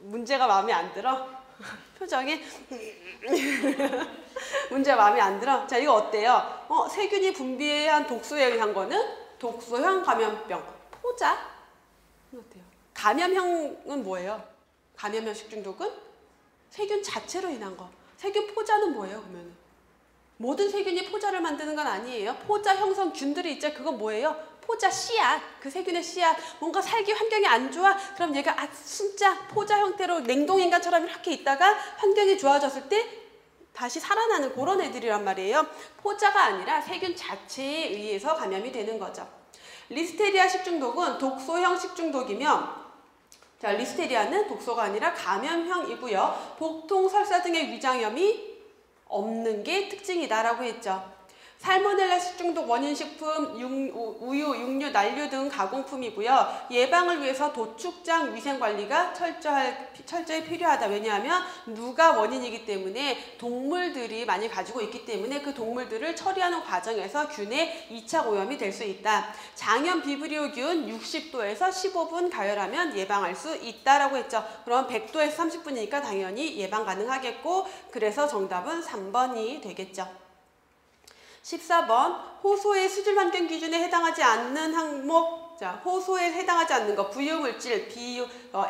문제가 마음에 안 들어? 표정이 문제 마음에 안 들어? 자, 이거 어때요? 세균이 분비한 독소에 의한 거는 독소형 감염병. 포자? 어때요? 감염형은 뭐예요? 감염형 식중독은 세균 자체로 인한 거. 세균 포자는 뭐예요, 그러면? 모든 세균이 포자를 만드는 건 아니에요. 포자 형성 균들이 있죠. 그건 뭐예요? 포자 씨앗, 그 세균의 씨앗. 뭔가 살기 환경이 안 좋아? 그럼 얘가 진짜 포자 형태로 냉동인간처럼 이렇게 있다가 환경이 좋아졌을 때 다시 살아나는 그런 애들이란 말이에요. 포자가 아니라 세균 자체에 의해서 감염이 되는 거죠. 리스테리아 식중독은 독소형 식중독이며, 자, 리스테리아는 독소가 아니라 감염형이고요. 복통, 설사 등의 위장염이 없는 게 특징이다라고 했죠. 살모넬라 식중독 원인식품, 우유, 육류, 난류 등 가공품이고요. 예방을 위해서 도축장 위생관리가 철저히 필요하다. 왜냐하면 누가 원인이기 때문에 동물들이 많이 가지고 있기 때문에 그 동물들을 처리하는 과정에서 균의 2차 오염이 될 수 있다. 장염 비브리오균 60도에서 15분 가열하면 예방할 수 있다라고 했죠. 그럼 100도에서 30분이니까 당연히 예방 가능하겠고, 그래서 정답은 3번이 되겠죠. 14번 호소의 수질 환경 기준에 해당하지 않는 항목. 자, 호소에 해당하지 않는 거 부유물질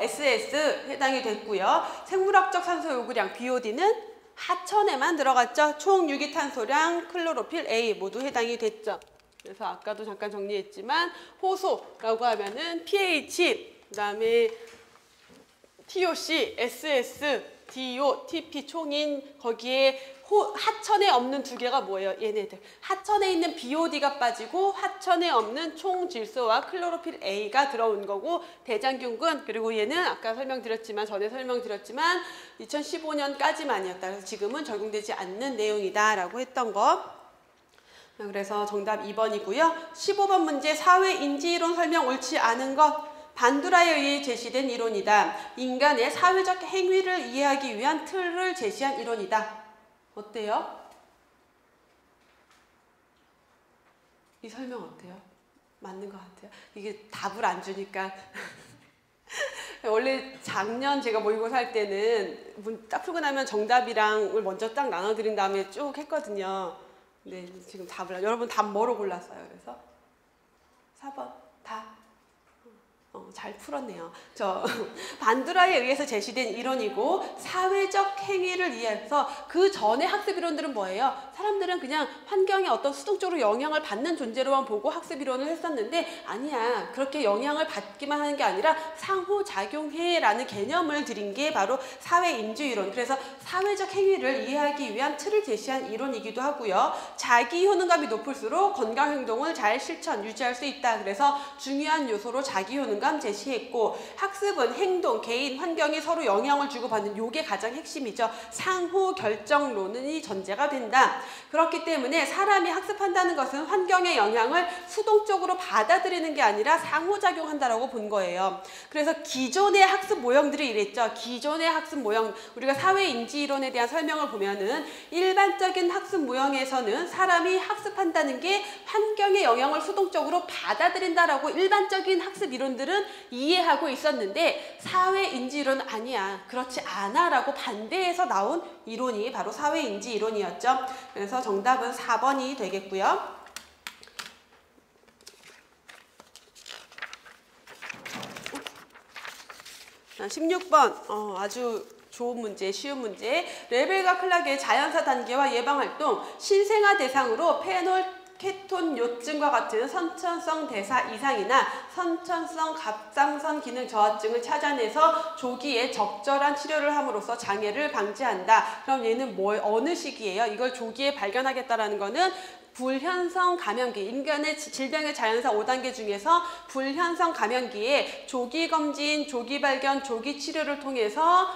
SS 해당이 됐고요. 생물학적 산소 요구량 BOD는 하천에만 들어갔죠. 총 유기탄소량 클로로필 A 모두 해당이 됐죠. 그래서 아까도 잠깐 정리했지만 호소라고 하면은 pH, 그다음에 TOC, SS, DO, TP 총인 거기에 하천에 없는 두 개가 뭐예요? 얘네들. 하천에 있는 BOD가 빠지고 하천에 없는 총질소와 클로로필 A가 들어온 거고, 대장균군, 그리고 얘는 아까 전에 설명드렸지만 2015년까지만이었다. 그래서 지금은 적용되지 않는 내용이다 라고 했던 거. 그래서 정답 2번이고요. 15번 문제 사회인지이론 설명 옳지 않은 것. 반두라에 의해 제시된 이론이다. 인간의 사회적 행위를 이해하기 위한 틀을 제시한 이론이다. 어때요? 이 설명 어때요? 맞는 것 같아요? 이게 답을 안 주니까. 원래 작년 제가 모의고사 할 때는 딱 풀고 나면 정답이랑을 먼저 딱 나눠드린 다음에 쭉 했거든요. 근데 지금 답을, 여러분 답 뭐로 골랐어요? 그래서 4번 다. 잘 풀었네요. 반두라에 의해서 제시된 이론이고, 사회적 행위를 이해해서 그 전에 학습 이론들은 뭐예요? 사람들은 그냥 환경에 어떤 수동적으로 영향을 받는 존재로만 보고 학습 이론을 했었는데, 아니야. 그렇게 영향을 받기만 하는 게 아니라 상호작용해라는 개념을 들인 게 바로 사회인지이론. 그래서 사회적 행위를 이해하기 위한 틀을 제시한 이론이기도 하고요. 자기 효능감이 높을수록 건강 행동을 잘 유지할 수 있다. 그래서 중요한 요소로 자기 효능감, 영감 제시했고, 학습은 행동, 개인, 환경이 서로 영향을 주고받는 요게 가장 핵심이죠. 상호 결정론이 전제가 된다. 그렇기 때문에 사람이 학습한다는 것은 환경의 영향을 수동적으로 받아들이는 게 아니라 상호작용한다라고 본 거예요. 그래서 기존의 학습 모형들이 이랬죠. 기존의 학습 모형, 우리가 사회인지 이론에 대한 설명을 보면은 일반적인 학습 모형에서는 사람이 학습한다는 게 환경의 영향을 수동적으로 받아들인다라고 일반적인 학습 이론들은 이해하고 있었는데, 사회인지 이론은 아니야, 그렇지 않아 라고 반대해서 나온 이론이 바로 사회인지 이론이었죠. 그래서 정답은 4번이 되겠고요. 16번 아주 좋은 문제, 쉬운 문제. 레벨과 클락의 자연사 단계와 예방활동, 신생아 대상으로 페놀 케톤 요증과 같은 선천성 대사 이상이나 선천성 갑상선 기능 저하증을 찾아내서 조기에 적절한 치료를 함으로써 장애를 방지한다. 그럼 얘는 어느 시기예요? 이걸 조기에 발견하겠다라는 거는 불현성 감염기, 인간의 질병의 자연사 5단계 중에서 불현성 감염기에 조기 검진, 조기 발견, 조기 치료를 통해서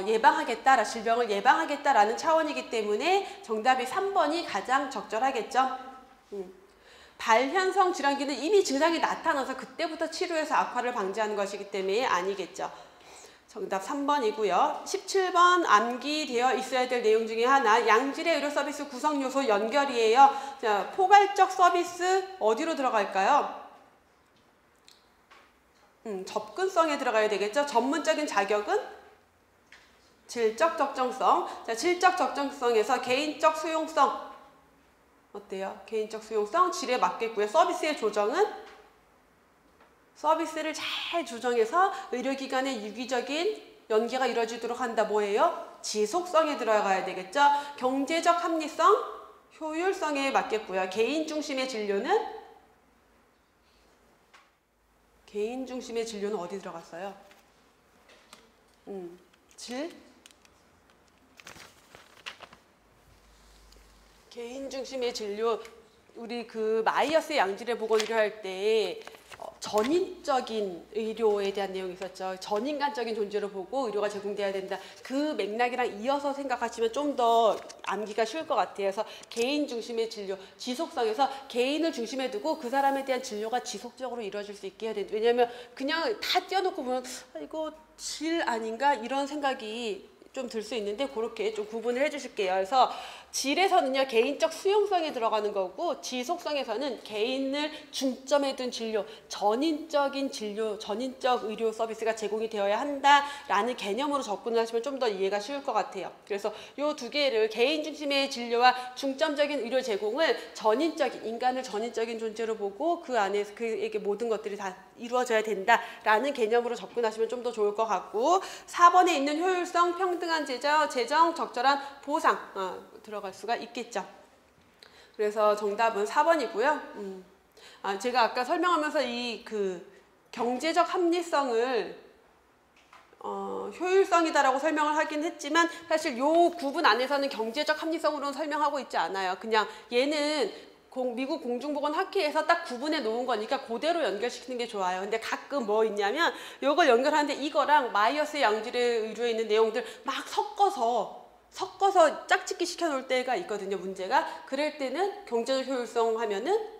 예방하겠다, 질병을 예방하겠다라는 차원이기 때문에 정답이 3번이 가장 적절하겠죠. 발현성 질환기는 이미 증상이 나타나서 그때부터 치료해서 악화를 방지하는 것이기 때문에 아니겠죠. 정답 3번이고요. 17번 암기되어 있어야 될 내용 중에 하나, 양질의 의료 서비스 구성 요소 연결이에요. 자, 포괄적 서비스 어디로 들어갈까요? 접근성에 들어가야 되겠죠. 전문적인 자격은 질적 적정성. 자, 질적 적정성에서 개인적 수용성 어때요? 개인적 수용성 질에 맞겠고요. 서비스의 조정은 서비스를 잘 조정해서 의료기관의 유기적인 연계가 이루어지도록 한다. 뭐예요? 지속성에 들어가야 되겠죠. 경제적 합리성, 효율성에 맞겠고요. 개인 중심의 진료는 어디 들어갔어요? 개인 중심의 진료, 우리 그 마이어스의 양질의 보건 의료 할 때 전인적인 의료에 대한 내용이 있었죠. 전인간적인 존재로 보고 의료가 제공돼야 된다. 그 맥락이랑 이어서 생각하시면 좀 더 암기가 쉬울 것 같아요. 그래서 개인 중심의 진료, 지속성에서 개인을 중심에 두고 그 사람에 대한 진료가 지속적으로 이루어질 수 있게 해야 된다. 왜냐하면 그냥 다 띄워놓고 보면 이거 질 아닌가 이런 생각이 좀 들 수 있는데, 그렇게 좀 구분을 해주실게요. 그래서 질에서는요, 개인적 수용성에 들어가는 거고, 지속성에서는 개인을 중점에 둔 진료, 전인적인 진료, 전인적 의료 서비스가 제공이 되어야 한다라는 개념으로 접근을 하시면 좀 더 이해가 쉬울 것 같아요. 그래서 이 두 개를, 개인 중심의 진료와 중점적인 의료 제공을 전인적인, 인간을 전인적인 존재로 보고 그 안에서 그에게 모든 것들이 다 이루어져야 된다라는 개념으로 접근하시면 좀 더 좋을 것 같고, 4번에 있는 효율성, 평등한 재정, 적절한 보상 들어갈 수가 있겠죠. 그래서 정답은 4번이고요. 제가 아까 설명하면서 이 경제적 합리성을 효율성이다라고 설명을 하긴 했지만, 사실 요 구분 안에서는 경제적 합리성으로는 설명하고 있지 않아요. 그냥 얘는 미국 공중보건학회에서 딱 구분해 놓은 거니까 그대로 연결시키는 게 좋아요. 근데 가끔 뭐 있냐면 요걸 연결하는데 이거랑 마이어스의 양질의 의료에 있는 내용들 막 섞어서 짝짓기 시켜 놓을 때가 있거든요, 문제가. 그럴 때는 경제적 효율성 하면은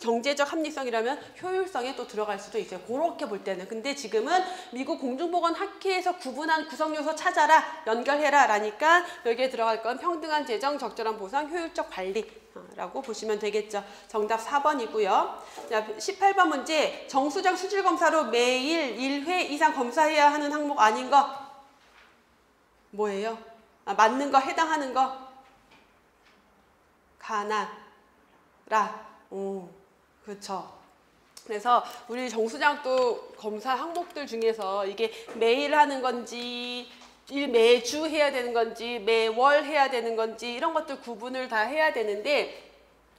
경제적 합리성이라면 효율성에 또 들어갈 수도 있어요. 그렇게 볼 때는. 근데 지금은 미국 공중보건학회에서 구분한 구성요소 찾아라, 연결해라 라니까 여기에 들어갈 건 평등한 재정, 적절한 보상, 효율적 관리 라고 보시면 되겠죠. 정답 4번이고요. 자, 18번 문제. 정수장 수질검사로 매일 1회 이상 검사해야 하는 항목 아닌 거 뭐예요? 맞는 거, 해당하는 거? 그렇죠. 그래서 우리 정수장도 검사 항목들 중에서 이게 매일 하는 건지 매주 해야 되는 건지 매월 해야 되는 건지 이런 것들 구분을 다 해야 되는데,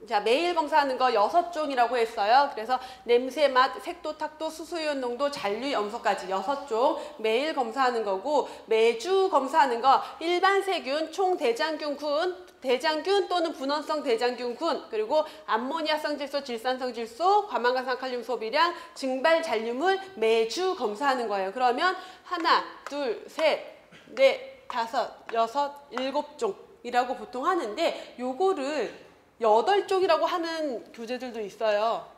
자, 매일 검사하는 거 6종이라고 했어요. 그래서 냄새, 맛, 색도, 탁도, 수소이온 농도, 잔류, 염소까지 6종 매일 검사하는 거고, 매주 검사하는 거 일반 세균, 총대장균군, 대장균 또는 분원성 대장균군, 그리고 암모니아성 질소, 질산성 질소, 과망가상 칼륨 소비량, 증발 잔류물 매주 검사하는 거예요. 그러면 하나, 둘, 셋, 넷, 다섯, 여섯, 7종이라고 보통 하는데, 요거를 8종이라고 하는 교재들도 있어요.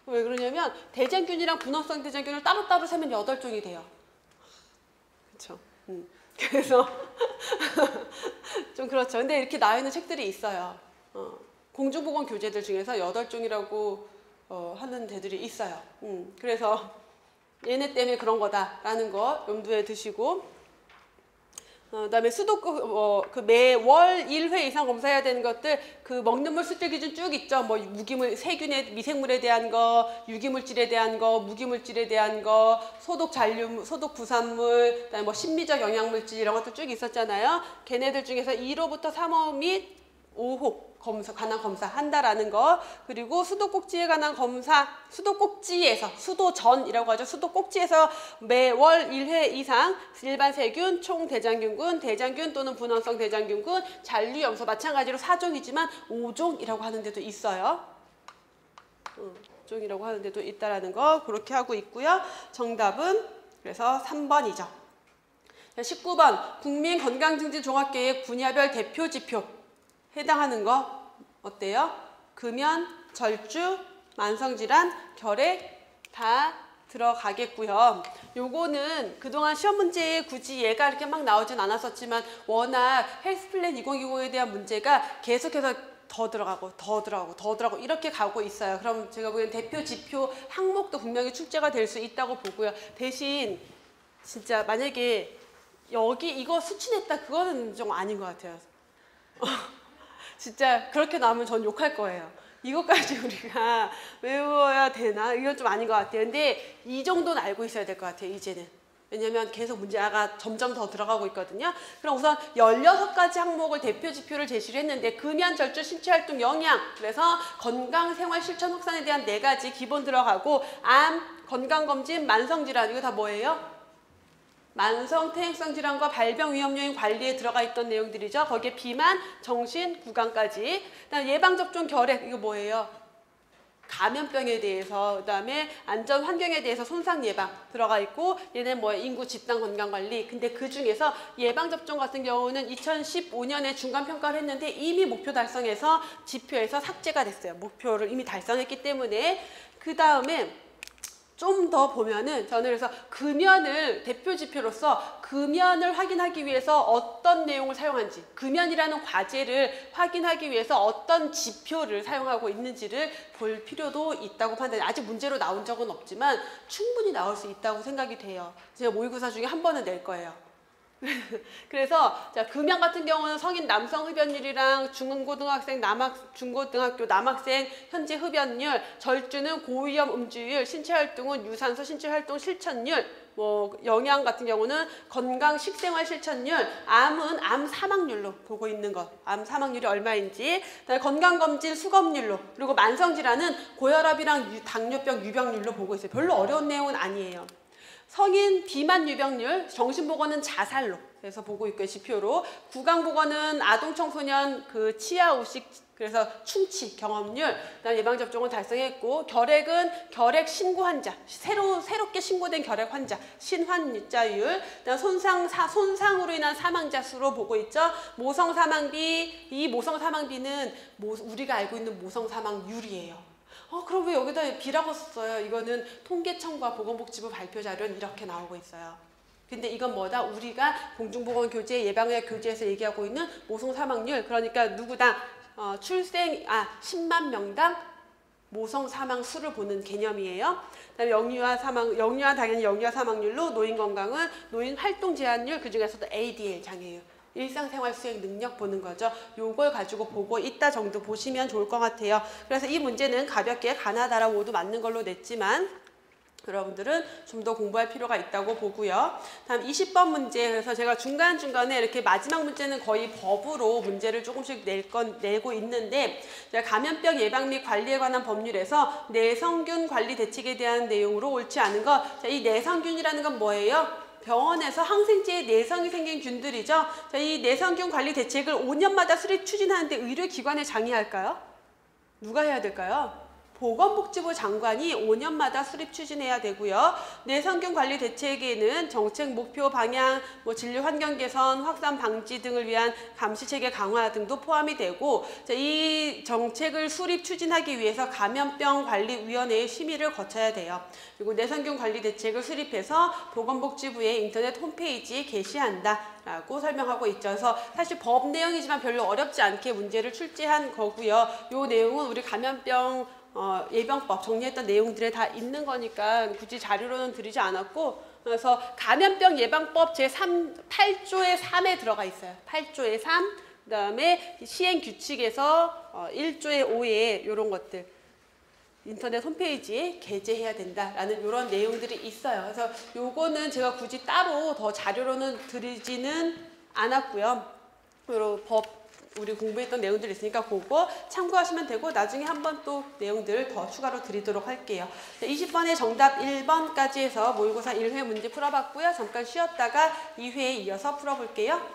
왜 그러냐면 대장균이랑 분원성 대장균을 따로따로 세면 8종이 돼요. 그렇죠. 그래서 좀 그렇죠. 근데 이렇게 나와 있는 책들이 있어요. 공중보건 교재들 중에서 8종이라고 하는 데들이 있어요. 그래서 얘네 때문에 그런 거다라는 거 염두에 두시고, 그다음에 수도 그 매월 1회 이상 검사해야 되는 것들, 그 먹는 물 수질 기준 쭉 있죠. 뭐 무기물, 세균의 미생물에 대한 거, 유기물질에 대한 거, 무기물질에 대한 거, 소독 잔류, 소독 부산물, 그다음에 뭐 심미적 영양물질 이런 것도 쭉 있었잖아요. 걔네들 중에서 1호부터 3호 및 5호 관한 검사 한다라는 거, 그리고 수도꼭지에 관한 검사, 수도꼭지에서, 수도전이라고 하죠. 수도꼭지에서 매월 1회 이상 일반 세균, 총대장균군, 대장균 또는 분원성 대장균군, 잔류, 염소 마찬가지로 4종이지만 5종이라고 하는 데도 있어요. 5종이라고 하는 데도 있다라는 거 그렇게 하고 있고요. 정답은 그래서 3번이죠. 19번 국민건강증진 종합계획 분야별 대표 지표 해당하는 거 어때요? 금연, 절주, 만성질환, 결핵 다 들어가겠고요. 요거는 그동안 시험 문제에 굳이 얘가 이렇게 막 나오진 않았었지만 워낙 헬스플랜 2020에 대한 문제가 계속해서 더 들어가고 이렇게 가고 있어요. 그럼 제가 보기엔 대표 지표 항목도 분명히 출제가 될 수 있다고 보고요. 대신 진짜 만약에 여기 이거 수치냈다 그거는 좀 아닌 것 같아요. 진짜 그렇게 나오면 전 욕할 거예요. 이것까지 우리가 외워야 되나? 이건 좀 아닌 것 같아요. 근데 이 정도는 알고 있어야 될 것 같아요, 이제는. 왜냐면 계속 문제가 점점 더 들어가고 있거든요. 그럼 우선 16가지 항목을 대표 지표를 제시를 했는데, 금연, 절주, 신체활동, 영양, 그래서 건강생활 실천 확산에 대한 4가지 기본 들어가고, 암, 건강검진, 만성질환, 이거 다 뭐예요? 만성 퇴행성 질환과 발병 위험 요인 관리에 들어가 있던 내용들이죠. 거기에 비만, 정신, 구강까지. 그다음 예방접종, 결핵, 이거 뭐예요? 감염병에 대해서, 그다음에 안전 환경에 대해서 손상 예방 들어가 있고, 얘는 뭐 인구 집단 건강 관리. 근데 그 중에서 예방접종 같은 경우는 2015년에 중간 평가를 했는데 이미 목표 달성해서 지표에서 삭제가 됐어요. 목표를 이미 달성했기 때문에. 그 다음에 좀 더 보면은 저는 그래서 금연을 대표 지표로서 금연을 확인하기 위해서 어떤 내용을 사용한지, 금연이라는 과제를 확인하기 위해서 어떤 지표를 사용하고 있는지를 볼 필요도 있다고 판단해요. 아직 문제로 나온 적은 없지만 충분히 나올 수 있다고 생각이 돼요. 제가 모의고사 중에 한 번은 낼 거예요. 그래서 자, 금연 같은 경우는 성인 남성 흡연율이랑 중고등학생 중고등학교 남학생 현재 흡연율, 절주는 고위험 음주율, 신체활동은 유산소 신체활동 실천율, 뭐 영양 같은 경우는 건강 식생활 실천율, 암은 암 사망률로 보고 있는 것, 암 사망률이 얼마인지, 그다음에 건강검진 수검률로, 그리고 만성질환은 고혈압이랑 당뇨병 유병률로 보고 있어요. 별로 어려운 내용은 아니에요. 성인 비만 유병률, 정신보건은 자살로 해서 보고 있고요, 지표로. 구강보건은 아동청소년 그 치아 우식, 그래서 충치 경험률, 그다음 예방접종은 달성했고, 결핵은 결핵 신고 환자, 새롭게 신고된 결핵 환자, 신환자율, 그다음 손상으로 인한 사망자 수로 보고 있죠. 모성 사망비, 이 모성 사망비는 우리가 알고 있는 모성 사망률이에요. 그럼 왜 여기다 B라고 썼어요? 이거는 통계청과 보건복지부 발표 자료는 이렇게 나오고 있어요. 근데 이건 뭐다? 우리가 공중보건 교재, 예방의학 교재에서 얘기하고 있는 모성 사망률, 그러니까 누구당 10만 명당 모성 사망 수를 보는 개념이에요. 그다음에 영유아 당연히 영유아 사망률로, 노인 건강은 노인 활동 제한율, 그 중에서도 ADL 장애율. 일상생활 수행 능력 보는 거죠. 요걸 가지고 보고 있다 정도 보시면 좋을 것 같아요. 그래서 이 문제는 가볍게 가나다라 모두 맞는 걸로 냈지만 여러분들은 좀 더 공부할 필요가 있다고 보고요. 다음 20번 문제. 그래서 제가 중간중간에 이렇게 마지막 문제는 거의 법으로 문제를 조금씩 내고 있는데, 제가 감염병 예방 및 관리에 관한 법률에서 내성균 관리 대책에 대한 내용으로 옳지 않은 것. 자, 이 내성균이라는 건 뭐예요? 병원에서 항생제에 내성이 생긴 균들이죠. 자, 이 내성균 관리 대책을 5년마다 수립 추진하는데 의료기관에 장의할까요? 누가 해야 될까요? 보건복지부 장관이 5년마다 수립 추진해야 되고요. 내성균 관리 대책에는 정책 목표 방향, 진료 환경 개선, 확산 방지 등을 위한 감시 체계 강화 등도 포함이 되고, 이 정책을 수립 추진하기 위해서 감염병 관리위원회의 심의를 거쳐야 돼요. 그리고 내성균 관리 대책을 수립해서 보건복지부의 인터넷 홈페이지에 게시한다 라고 설명하고 있죠. 그래서 사실 법 내용이지만 별로 어렵지 않게 문제를 출제한 거고요. 이 내용은 우리 감염병 예방법 정리했던 내용들에 다 있는 거니까 굳이 자료로는 드리지 않았고, 그래서 감염병 예방법 제8조의 3에 들어가 있어요. 8조의 3, 그 다음에 시행 규칙에서 1조의 5에 이런 것들 인터넷 홈페이지에 게재해야 된다라는 이런 내용들이 있어요. 그래서 요거는 제가 굳이 따로 더 자료로는 드리지는 않았고요. 그리고 법 우리 공부했던 내용들이 있으니까 그거 참고하시면 되고, 나중에 한번 또 내용들을 더 추가로 드리도록 할게요. 20번의 정답 1번까지 해서 모의고사 1회 문제 풀어봤고요. 잠깐 쉬었다가 2회에 이어서 풀어볼게요.